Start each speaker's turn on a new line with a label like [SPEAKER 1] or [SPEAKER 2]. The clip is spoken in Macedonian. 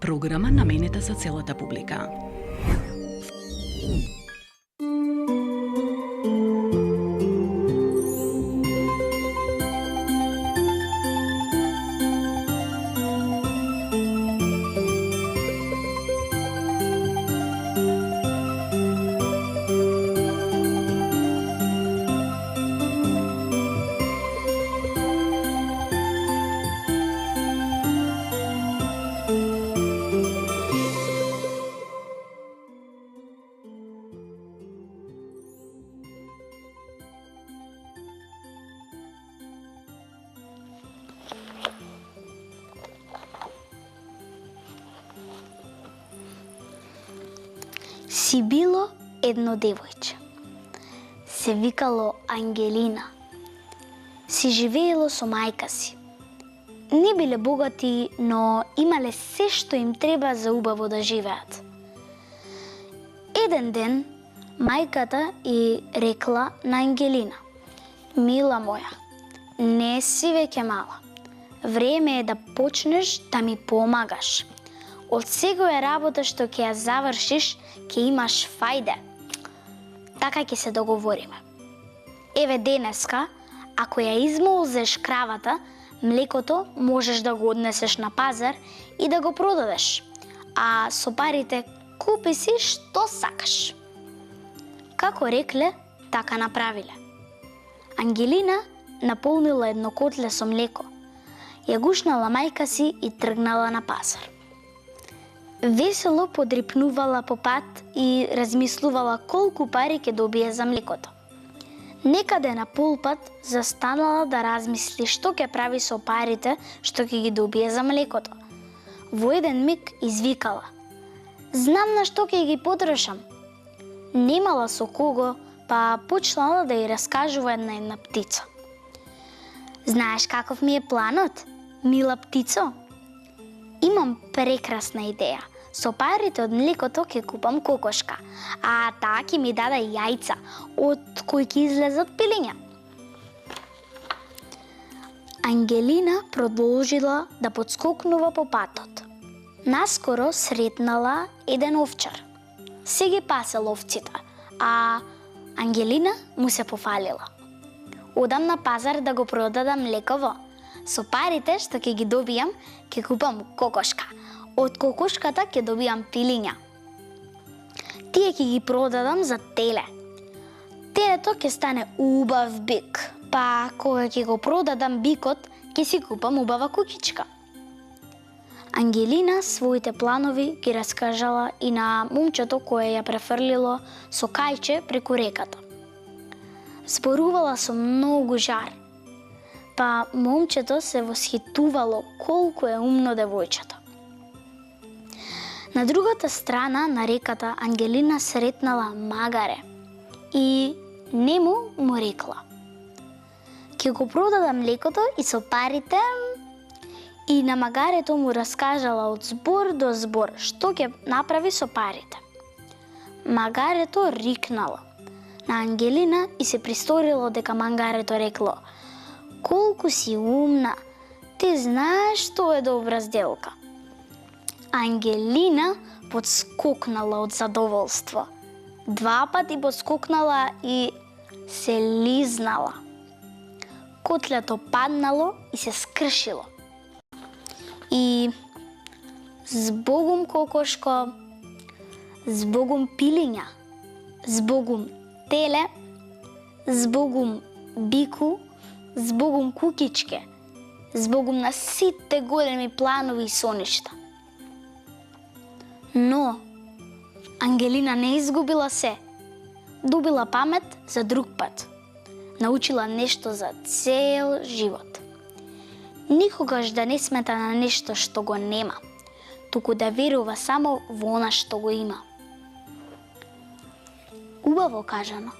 [SPEAKER 1] Програма наменета за целата публика.
[SPEAKER 2] Си било едно девојче. Се викало Ангелина. Си живеело со мајка си. Не биле богати, но имале се што им треба за убаво да живеат. Еден ден, мајката и рекла на Ангелина: "Мила моја, не си веќе мала. Време е да почнеш да ми помагаш. Од секоја работа што ќе ја завршиш, ќе имаш фајде. Така ќе се договориме. Еве денеска, ако ја измолзеш кравата, млекото можеш да го однесеш на пазар и да го продадеш, а со парите купи си што сакаш." Како рекле, така направиле. Ангелина наполнила едно котле со млеко, ја гушнала мајка си и тргнала на пазар. Весело подрипнувала по пат и размислувала колку пари ќе добие за млекото. Некаде на полпат застанала да размисли што ќе прави со парите што ќе ги добие за млекото. Во еден миг извикала: "Знам на што ќе ги потрошам." Немала со кого, па почнала да ја раскажува една птица. "Знаеш каков ми е планот, мила птицо? Имам прекрасна идеја. Со парите од млекото ќе купам кокошка, а таа ќе ми даде јајца, од кои ќе излезат пилиња." Ангелина продолжила да подскокнува по патот. Наскоро сретнала еден овчар. Се ги пасел овците, а Ангелина му се пофалила. "Одам на пазар да го продадам млеково. Со парите што ќе ги добијам, ќе купам кокошка. Од кокошката ќе добијам пилиња. Тие ќе ги продадам за теле. Телето ќе стане убав бик, па кога ќе го продадам бикот, ќе си купам убава кукичка." Ангелина своите планови ги раскажала и на момчето кое ја префрлило со кајче преку реката. Зборувала со многу жар, па момчето се восхитувало колку е умно девојчето. На другата страна на реката Ангелина сретнала магаре и нему му рекла: "Ќе го продадам млекото и со парите..." И на магарето му раскажала од збор до збор што ќе направи со парите. Магарето рикнало на Ангелина и се присторило дека магарето рекло: "Колку си умна, ти знаеш што е добра сделка." Ангелина подскокнала од задоволство. 2 пати подскокнала и се лизнала. Котлето паднало и се скршило. И збогум кокошко, збогум пилиња, збогум теле, збогум бику, збогум кукичке, збогум на сите големи планови и соништа. Но Ангелина не изгубила се. Добила памет за друг пат. Научила нешто за цел живот. Никогаш да не смета на нешто што го нема, туку да верува само во она што го има. Убаво кажано.